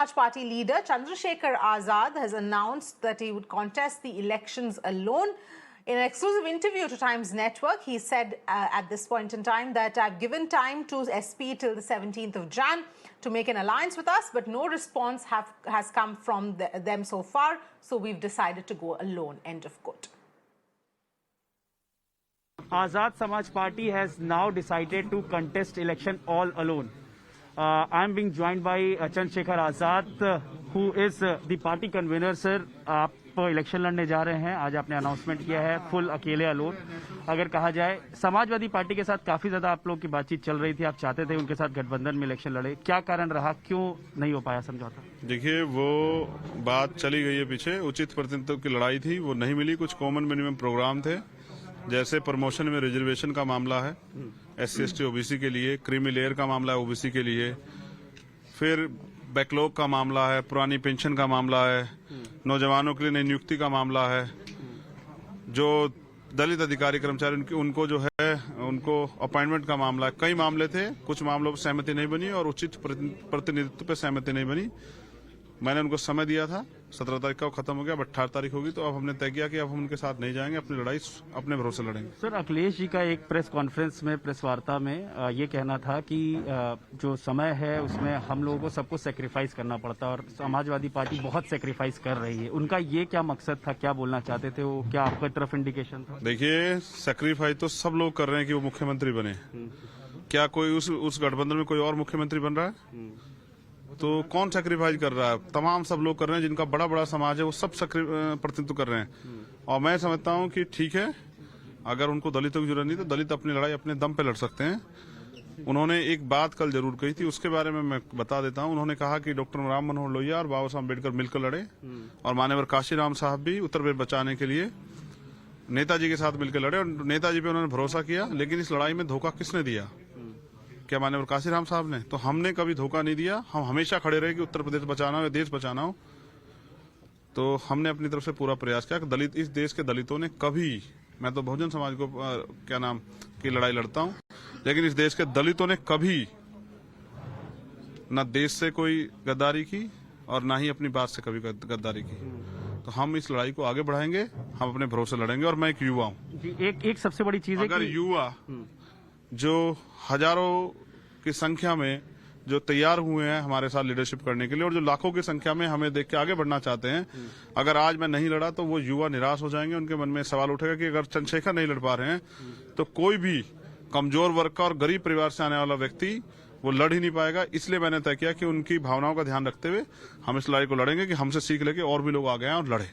Samaj Party leader Chandrasekhar Azad has announced that he would contest the elections alone. In an exclusive interview to Times Network, he said at this point in time that I've given time to SP till the 17th of Jan to make an alliance with us, but no response has come from them so far, so we've decided to go alone. End of quote. Azad Samaj Party has now decided to contest election all alone. I am being joined by Chandrasekhar Azad, who is the party convener. Sir, आप election लड़ने जा रहे हैं, आज आपने announcement किया है full अकेले अलोन. अगर कहा जाए समाजवादी पार्टी के साथ काफी ज्यादा आप लोग की बातचीत चल रही थी, आप चाहते थे उनके साथ गठबंधन में इलेक्शन लड़े, क्या कारण रहा, क्यों नहीं हो पाया समझौता? देखिए, वो बात चली गई है पीछे. उचित प्रतिनिधित्व की लड़ाई थी, वो नहीं मिली. कुछ कॉमन मिनिमम प्रोग्राम थे, जैसे प्रमोशन में रिजर्वेशन का मामला है SC ST OBC के लिए, क्रीमी लेयर का मामला है OBC के लिए, फिर बैकलॉग का मामला है, पुरानी पेंशन का मामला है, नौजवानों के लिए नई नियुक्ति का मामला है, जो दलित अधिकारी कर्मचारी उनको जो है उनको अपॉइंटमेंट का मामला है. कई मामले थे, कुछ मामलों पर सहमति नहीं बनी और उचित प्रतिनिधित्व पर सहमति नहीं बनी. मैंने उनको समय दिया था, 17 तारीख का खत्म हो गया, 18 तारीख होगी, तो अब हमने तय किया कि अब हम उनके साथ नहीं जाएंगे, अपनी लड़ाई अपने भरोसे लड़ेंगे. सर, अखिलेश जी का एक प्रेस कॉन्फ्रेंस में, प्रेस वार्ता में ये कहना था कि जो समय है उसमें हम लोगों को सबको सेक्रीफाइस करना पड़ता है और समाजवादी पार्टी बहुत सेक्रीफाइस कर रही है. उनका ये क्या मकसद था, क्या बोलना चाहते थे वो, क्या आपकी तरफ इंडिकेशन था? देखिए, सेक्रीफाइस तो सब लोग कर रहे हैं कि वो मुख्यमंत्री बने. क्या कोई उस गठबंधन में कोई और मुख्यमंत्री बन रहा है? तो कौन सेक्रीफाइस कर रहा है? तमाम सब लोग कर रहे हैं, जिनका बड़ा बड़ा समाज है वो सब प्रतिनिधित्व कर रहे हैं. और मैं समझता हूं कि ठीक है, अगर उनको दलितों की जरूरत नहीं तो दलित अपनी लड़ाई अपने दम पे लड़ सकते हैं. उन्होंने एक बात कल जरूर कही थी, उसके बारे में मैं बता देता हूं. उन्होंने कहा कि डॉक्टर राम मनोहर लोहिया और बाबा साहब अम्बेडकर मिलकर लड़े और मान्यवर काशीराम साहब भी उत्तर प्रदेश बचाने के लिए नेताजी के साथ मिलकर लड़े और नेताजी पे उन्होंने भरोसा किया. लेकिन इस लड़ाई में धोखा किसने दिया? क्या मान्यवर काशीराम साहब ने? तो हमने कभी धोखा नहीं दिया. हम हमेशा खड़े रहे कि उत्तर प्रदेश बचाना हो या देश बचाना हो. तो हमने अपनी तरफ से पूरा प्रयास किया. दलित, इस देश के दलितों ने कभी, मैं तो बहुजन समाज को क्या नाम की लड़ाई लड़ता हूं, लेकिन इस देश के दलितों ने कभी न देश से कोई गद्दारी की और न ही अपनी बात से कभी गद्दारी की. तो हम इस लड़ाई को आगे बढ़ाएंगे, हम अपने भरोसे लड़ेंगे. और मैं एक युवा हूँ. एक सबसे बड़ी चीज है अगर युवा जो हजारों की संख्या में जो तैयार हुए हैं हमारे साथ लीडरशिप करने के लिए और जो लाखों की संख्या में हमें देख के आगे बढ़ना चाहते हैं, अगर आज मैं नहीं लड़ा तो वो युवा निराश हो जाएंगे. उनके मन में सवाल उठेगा कि अगर चंद्रशेखर नहीं लड़ पा रहे हैं तो कोई भी कमजोर वर्ग का और गरीब परिवार से आने वाला व्यक्ति वो लड़ ही नहीं पाएगा. इसलिए मैंने तय किया कि उनकी भावनाओं का ध्यान रखते हुए हम इस लड़ाई को लड़ेंगे कि हमसे सीख लेके और भी लोग आगे आए और लड़े.